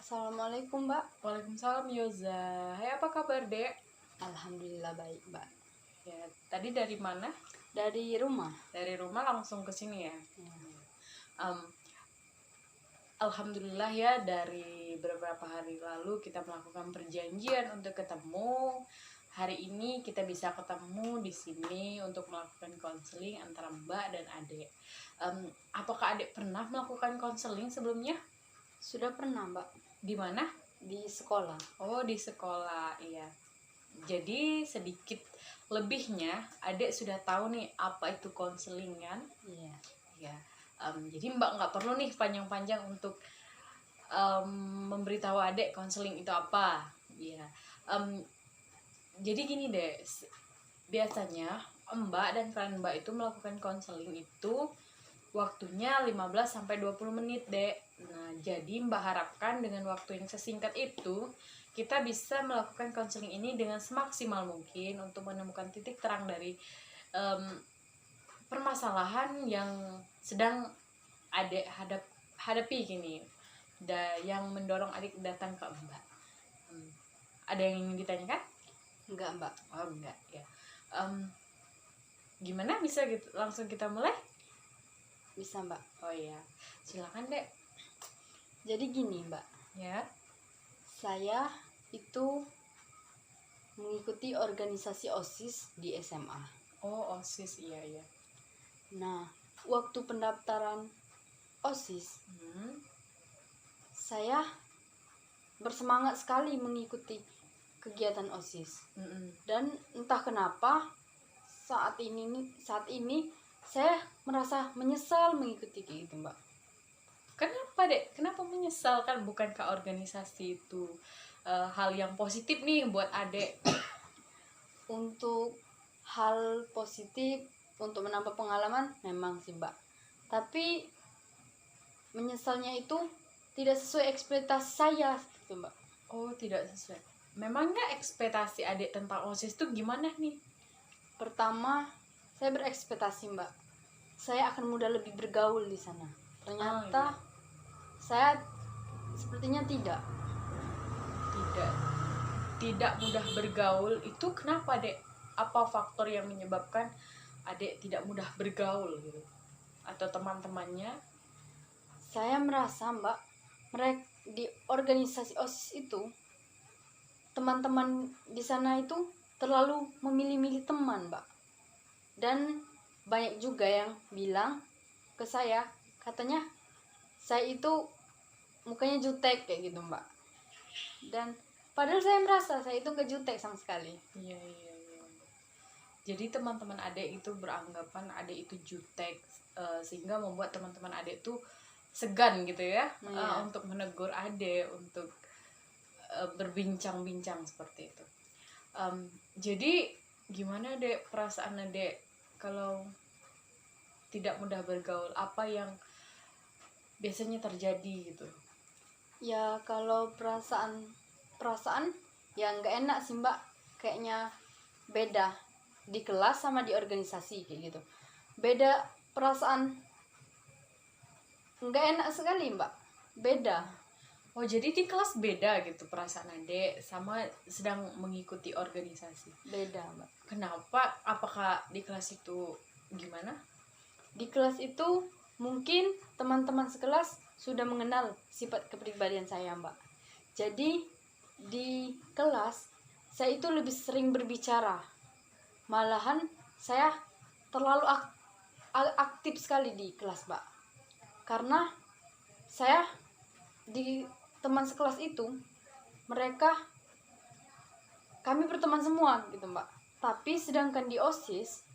Assalamualaikum, Mbak. Waalaikumsalam Yoza. Hai, apa kabar, Dek? Alhamdulillah baik, Mbak. Ya, tadi dari mana? Dari rumah. Dari rumah langsung ke sini ya. Em, Alhamdulillah ya, dari beberapa hari lalu kita melakukan perjanjian untuk ketemu. Hari ini kita bisa ketemu di sini untuk melakukan konseling antara Mbak dan Adek. Apakah Adek pernah melakukan konseling sebelumnya? Sudah pernah, Mbak, Di mana? di sekolah. Oh, di sekolah, iya. Jadi sedikit lebihnya Adek sudah tahu nih apa itu konseling kan? Iya. Ya. Jadi Mbak nggak perlu nih panjang-panjang untuk memberitahu Adek konseling itu apa. Ya. Jadi gini deh, biasanya Mbak dan klien Mbak itu melakukan konseling itu waktunya 15-20 menit, Dek. Nah, jadi Mbak harapkan dengan waktu yang sesingkat itu kita bisa melakukan konseling ini dengan semaksimal mungkin untuk menemukan titik terang dari permasalahan yang sedang Adek hadapi gini, yang mendorong adik datang ke Mbak. Ada yang ingin ditanyakan? Enggak, Mbak. Oh, enggak ya. Gimana, bisa gitu langsung kita mulai? Bisa, Mbak. Oh iya, silakan Dek. Jadi gini, Mbak. Ya. Saya itu mengikuti organisasi OSIS di SMA. Oh, OSIS, iya. Nah, waktu pendaftaran OSIS, saya bersemangat sekali mengikuti kegiatan OSIS. Dan entah kenapa saat ini saya merasa menyesal mengikuti gitu, Mbak. Kenapa, Dek? Kenapa menyesal? Kan bukankah organisasi itu hal yang positif nih buat Adek? Untuk hal positif, untuk menambah pengalaman memang sih, Mbak. Tapi menyesalnya itu tidak sesuai ekspektasi saya gitu, Mbak. Oh, tidak sesuai. Memangnya ekspektasi Adek tentang OSIS itu gimana nih? Pertama, saya berekspektasi, Mbak, saya akan mudah lebih bergaul di sana. Ternyata saya sepertinya tidak mudah bergaul. Itu kenapa, Dek? Apa faktor yang menyebabkan Adek tidak mudah bergaul gitu? Atau teman-temannya? Saya merasa, Mbak, mereka di organisasi OSIS itu, teman-teman di sana itu terlalu memilih-milih teman, Mbak. Dan banyak juga yang bilang ke saya, katanya saya itu mukanya jutek kayak gitu, Mbak. Dan padahal saya merasa saya itu gak jutek sama sekali. Iya. Jadi teman-teman Adek itu beranggapan Adek itu jutek, sehingga membuat teman-teman Adek itu segan gitu ya, untuk menegur Adek, untuk berbincang-bincang seperti itu. Jadi gimana, Dek, perasaan Adek kalau tidak mudah bergaul? Apa yang biasanya terjadi gitu? Ya kalau perasaan ya nggak enak sih, Mbak. Kayaknya beda di kelas sama di organisasi kayak gitu. Beda perasaan, nggak enak sekali, Mbak. Beda. Oh, jadi di kelas beda gitu perasaan Adek sama sedang mengikuti organisasi? Beda, Mbak. Kenapa? Apakah di kelas itu gimana? Di kelas itu mungkin teman-teman sekelas sudah mengenal sifat kepribadian saya, Mbak. Jadi di kelas saya itu lebih sering berbicara. Malahan saya terlalu aktif sekali di kelas, Mbak. Karena saya di teman sekelas itu, kami berteman semua gitu, Mbak. Tapi sedangkan di OSIS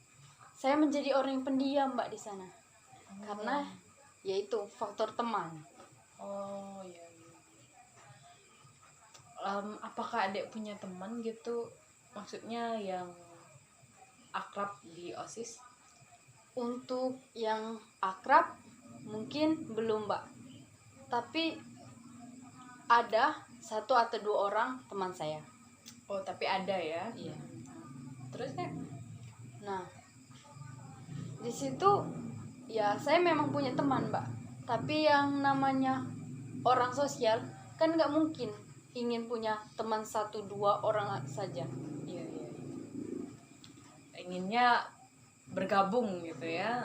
saya menjadi orang yang pendiam, Mbak, di sana. Karena yaitu faktor teman. Oh iya. Apakah Adek punya teman gitu, maksudnya yang akrab di OSIS? Untuk yang akrab mungkin belum, Mbak. Tapi ada 1 atau 2 orang teman saya. Oh, tapi ada ya? Iya. Terus ya? Nah, di situ ya saya memang punya teman, Mbak. Tapi yang namanya orang sosial kan nggak mungkin ingin punya teman 1-2 orang saja. Iya, iya. Inginnya bergabung gitu ya.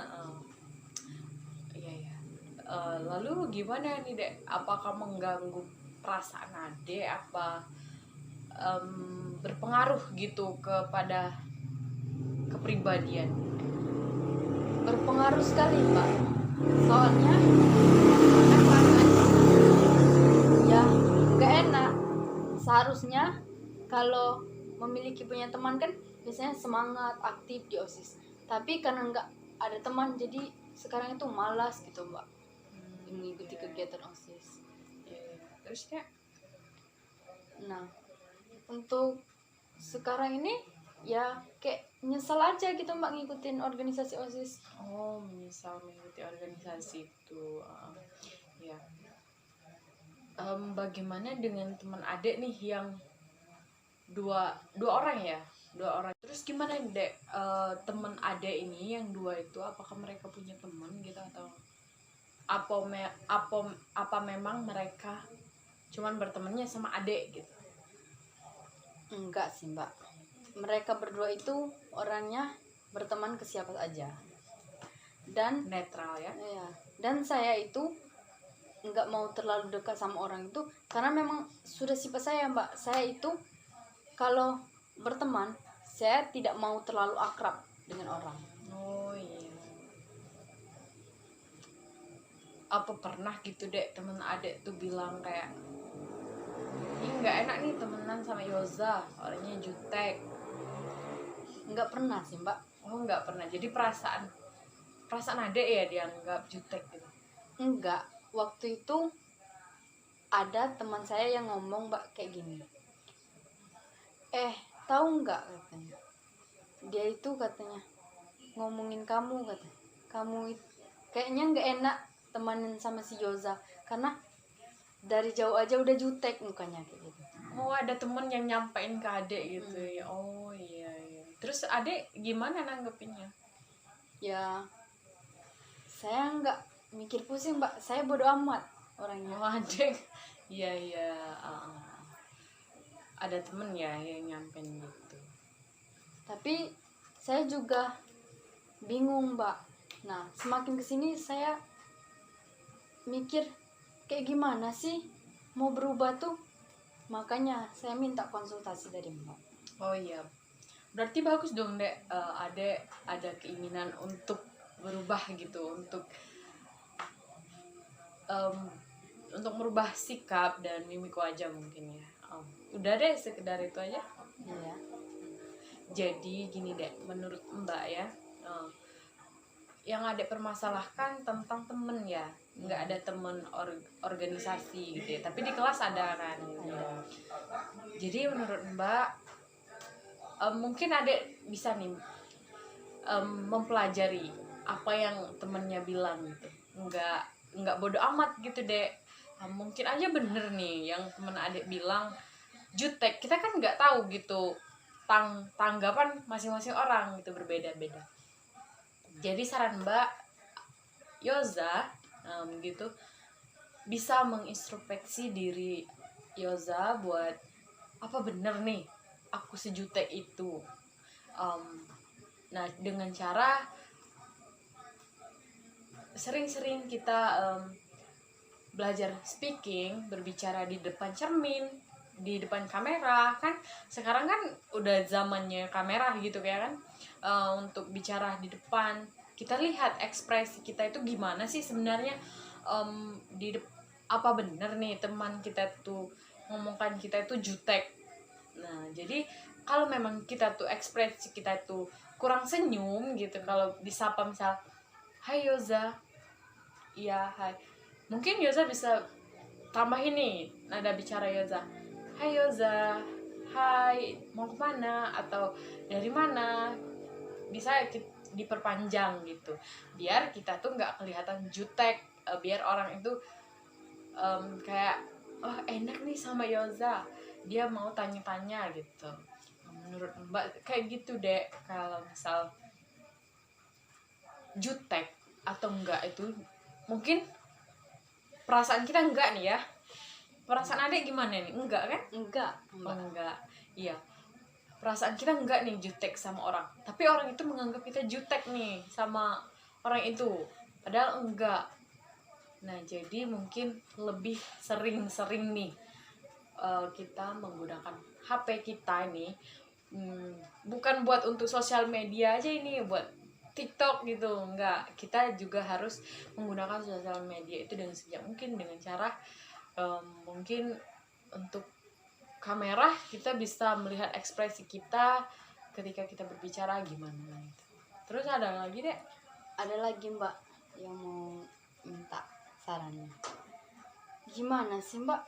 Iya, iya. Lalu gimana nih Dek? Apakah mengganggu perasaan Adek? Apa berpengaruh gitu kepada kepribadian? Berpengaruh sekali Mbak, soalnya memang ya nggak enak. Seharusnya kalau memiliki punya teman kan biasanya semangat aktif di OSIS, tapi karena nggak ada teman jadi sekarang itu malas gitu Mbak mengikuti kegiatan OSIS. Iya, iya. Terus Dek? Nah, untuk sekarang ini ya kayak nyesel aja gitu Mbak ngikutin organisasi OSIS. Oh, menyesal mengikuti organisasi itu. Ya. Bagaimana dengan teman Adek nih yang dua orang ya? 2 orang. Terus gimana nih Dek? Teman Adek ini yang 2 itu apakah mereka punya teman gitu atau apa memang mereka cuman bertemannya sama Adek gitu? Enggak sih Mbak, mereka berdua itu orangnya berteman ke siapa saja, dan Netral ya? dan saya itu nggak mau terlalu dekat sama orang itu karena memang sudah sifat saya Mbak. Saya itu kalau berteman saya tidak mau terlalu akrab dengan orang. Oh iya. Apa pernah gitu Dek temen Adek tuh bilang kayak, ini nggak enak nih temenan sama Yoza, orangnya jutek? Nggak pernah sih Mbak. Oh nggak pernah. Jadi perasaan Adek ya dianggap jutek gitu? Enggak, waktu itu ada teman saya yang ngomong Mbak kayak gini, tahu nggak katanya, dia itu katanya ngomongin kamu, katanya kamu kayaknya nggak enak temanin sama si Yoza karena dari jauh aja udah jutek mukanya kayak gitu. Oh ada temen yang nyampein ke Adek gitu ya? Oh iya, iya. Terus Adek gimana nanggepinnya? Ya saya nggak mikir pusing Mbak, saya bodo amat orangnya. Oh Adek, iya iya. Ada temen ya yang nyampein gitu. Tapi saya juga bingung Mbak. Nah semakin kesini saya mikir kayak gimana sih mau berubah tuh, makanya saya minta konsultasi dari Mbak. Oh iya, berarti bagus dong Dek. Adek ada keinginan untuk berubah gitu, untuk merubah sikap dan mimik wajah mungkin ya. Udah deh sekedar itu aja. Iya. Jadi gini Dek, menurut Mbak ya, yang Adek permasalahkan tentang temen ya, nggak ada temen organisasi gitu ya, tapi di kelas ada kan gitu. Jadi menurut Mbak, mungkin Adek bisa nih mempelajari apa yang temennya bilang gitu, nggak bodo amat gitu Dek. Mungkin aja bener nih yang temen Adek bilang jutek, kita kan nggak tahu gitu tanggapan masing-masing orang gitu, berbeda-beda. Jadi saran Mbak Yoza gitu, bisa mengintrospeksi diri Yoza buat apa bener nih aku sejutek itu. Nah dengan cara sering-sering kita belajar speaking, berbicara di depan cermin, di depan kamera. Kan sekarang kan udah zamannya kamera gitu kayak kan. Untuk bicara di depan, kita lihat ekspresi kita itu gimana sih sebenarnya. Apa bener nih teman kita tuh ngomongkan kita itu jutek. Nah jadi kalau memang kita tuh ekspresi kita tuh kurang senyum gitu, kalau disapa misal hai Yoza, iya hai, mungkin Yoza bisa tambahin nih nada bicara Yoza, hai Yoza, hai mau kemana atau dari mana, bisa diperpanjang gitu biar kita tuh nggak kelihatan jutek, biar orang itu kayak oh enak nih sama Yoza, dia mau tanya-tanya gitu. Menurut Mbak kayak gitu Dek, kalau misal jutek atau enggak itu mungkin perasaan kita enggak nih ya, perasaan adek gimana nih? Enggak kan? Enggak, Oh, Mbak. enggak. Iya. Perasaan kita enggak nih jutek sama orang. Tapi orang itu menganggap kita jutek nih sama orang itu. Padahal enggak. Nah, jadi mungkin lebih sering-sering nih kita menggunakan HP kita ini bukan buat untuk sosial media aja ini, buat TikTok gitu. Enggak, kita juga harus menggunakan sosial media itu dengan sejak mungkin, dengan cara mungkin untuk kamera kita bisa melihat ekspresi kita ketika kita berbicara gimana gitu. Terus ada lagi deh. Ada lagi Mbak yang mau minta sarannya. Gimana sih Mbak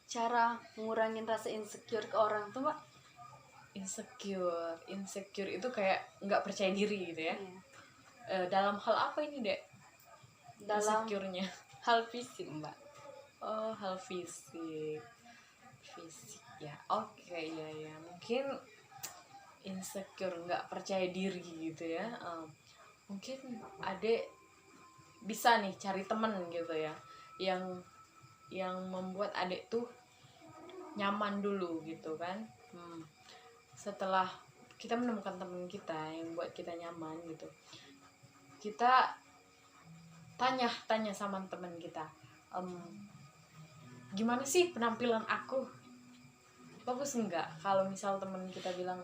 cara ngurangin rasa insecure ke orang tuh Mbak? Insecure itu kayak nggak percaya diri gitu ya. Iya. Dalam hal apa ini dek? Dalam Insecure-nya. hal fisik Mbak. Oh, hal fisik ya. Oke, ya mungkin insecure, nggak percaya diri gitu ya. Mungkin adek bisa nih cari temen gitu ya, yang membuat adek tuh nyaman dulu gitu kan. Setelah kita menemukan teman kita yang buat kita nyaman gitu, kita tanya sama teman kita, gimana sih penampilan aku, bagus enggak? Kalau misal teman kita bilang,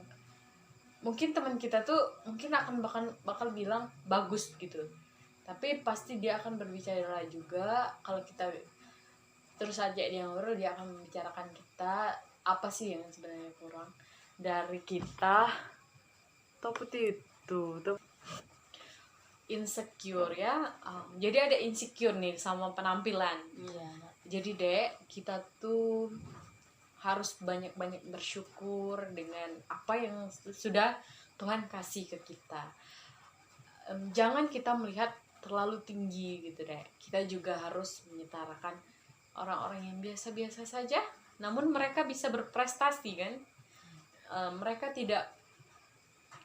mungkin teman kita tuh mungkin akan bakal bilang bagus gitu, tapi pasti dia akan berbicara juga. Kalau kita terus aja dia ngobrol, dia akan membicarakan kita apa sih yang sebenarnya kurang dari kita. Seperti itu tuh insecure ya. Jadi ada insecure nih sama penampilan. Iya. Jadi dek, kita tuh harus banyak-banyak bersyukur dengan apa yang sudah Tuhan kasih ke kita. Jangan kita melihat terlalu tinggi gitu dek. Kita juga harus menyetarakan orang-orang yang biasa-biasa saja, namun mereka bisa berprestasi kan. Mereka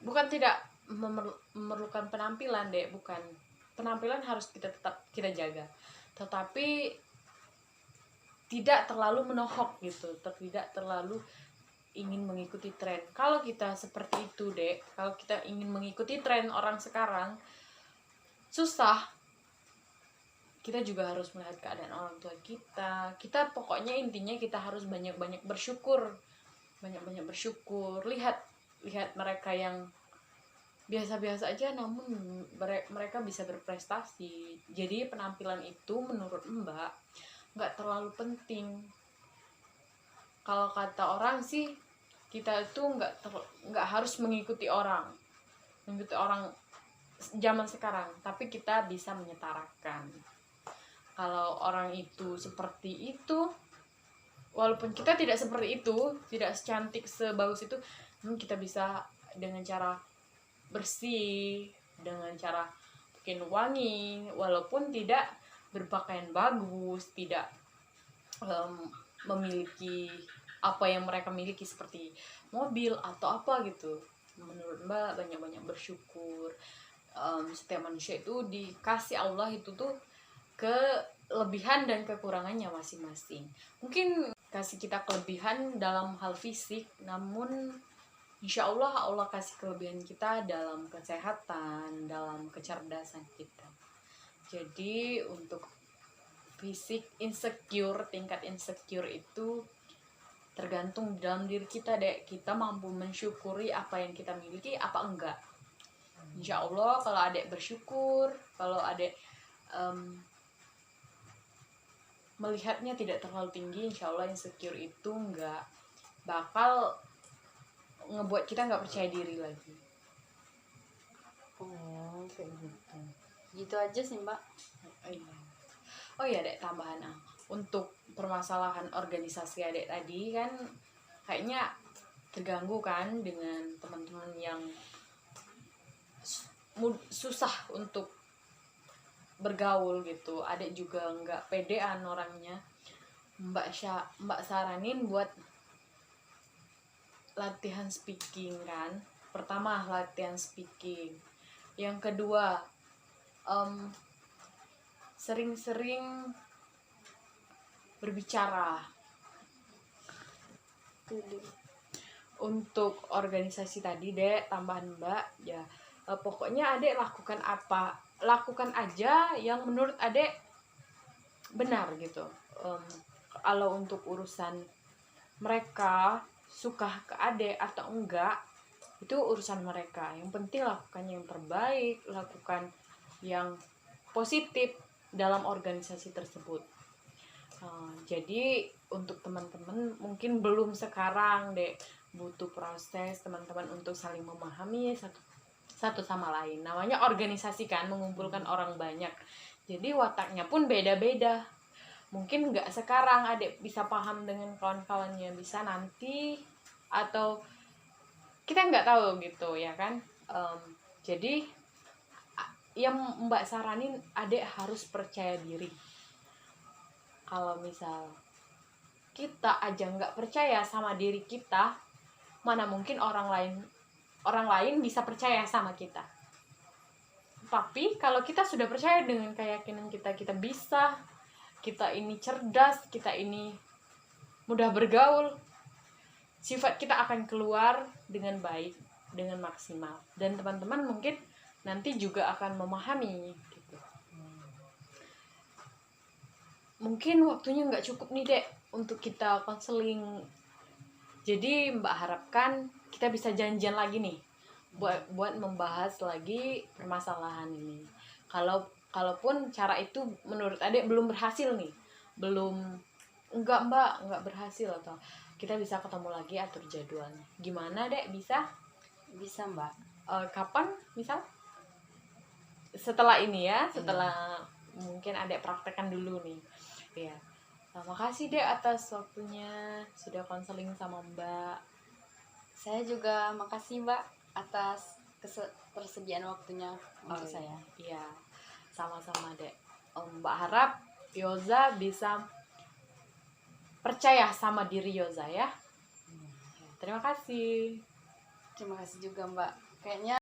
bukan tidak memerlukan penampilan dek, bukan. Penampilan harus tetap kita jaga, tetapi tidak terlalu menohok gitu, tidak terlalu ingin mengikuti tren. Kalau kita seperti itu dek, kalau kita ingin mengikuti tren orang sekarang, susah. Kita juga harus melihat keadaan orang tua kita. Kita pokoknya intinya kita harus banyak-banyak bersyukur, lihat mereka yang biasa-biasa aja namun mereka bisa berprestasi. Jadi penampilan itu menurut Mbak nggak terlalu penting. Kalau kata orang sih, kita itu nggak harus mengikuti orang zaman sekarang, tapi kita bisa menyetarakan. Kalau orang itu seperti itu, walaupun kita tidak seperti itu, tidak secantik sebagus itu, kita bisa dengan cara bersih, dengan cara mungkin wangi, walaupun tidak berpakaian bagus, tidak memiliki apa yang mereka miliki seperti mobil atau apa gitu. Menurut Mbak banyak-banyak bersyukur. Setiap manusia itu dikasih Allah itu tuh kelebihan dan kekurangannya masing-masing. Mungkin kasih kita kelebihan dalam hal fisik, namun insya Allah kasih kelebihan kita dalam kesehatan, dalam kecerdasan kita. Jadi untuk fisik insecure, tingkat insecure itu tergantung dalam diri kita dek. Kita mampu mensyukuri apa yang kita miliki apa enggak. Insya Allah kalau adek bersyukur, kalau adek melihatnya tidak terlalu tinggi, insya Allah insecure itu enggak bakal ngebuat kita nggak percaya diri lagi. Oh kayak gitu. Gitu aja sih Mbak. Oh iya dek, tambahan untuk permasalahan organisasi adek tadi kan kayaknya terganggu kan dengan teman-teman yang susah untuk bergaul gitu. Adek juga nggak pedean orangnya. Mbak saranin buat latihan speaking kan. Pertama latihan speaking, yang kedua sering-sering berbicara, Untuk organisasi tadi dek, tambahan mbak ya, pokoknya adek lakukan aja yang menurut adek benar gitu. Kalau untuk urusan mereka suka ke adek atau enggak, itu urusan mereka. Yang penting lakukan yang terbaik, lakukan yang positif dalam organisasi tersebut. Jadi untuk teman-teman mungkin belum sekarang deh, butuh proses teman-teman untuk saling memahami satu sama lain. Namanya organisasi kan, mengumpulkan orang banyak. Jadi wataknya pun beda-beda. Mungkin nggak sekarang adik bisa paham dengan kawan-kawannya, bisa nanti, atau kita nggak tahu gitu ya kan. Jadi yang mbak saranin adik harus percaya diri. Kalau misal kita aja nggak percaya sama diri kita, mana mungkin orang lain bisa percaya sama kita. Tapi kalau kita sudah percaya dengan keyakinan kita bisa, kita ini cerdas, kita ini mudah bergaul, sifat kita akan keluar dengan baik, dengan maksimal. Dan teman-teman mungkin nanti juga akan memahami gitu. Mungkin waktunya nggak cukup nih dek untuk kita konseling. Jadi mbak harapkan kita bisa janjian lagi nih buat membahas lagi permasalahan ini. Kalaupun cara itu menurut adek belum berhasil nih, enggak berhasil, atau kita bisa ketemu lagi, atur jadwalnya. Gimana dek, bisa mbak? Kapan misal? Setelah ini ya, setelah mungkin adek praktekkan dulu nih ya. Makasih dek atas waktunya sudah konseling sama mbak. Saya juga makasih mbak atas ketersediaan waktunya untuk saya. Iya, sama-sama dek. Mbak harap Yoza bisa percaya sama diri Yoza ya. Terima kasih. Terima kasih juga mbak. Kayaknya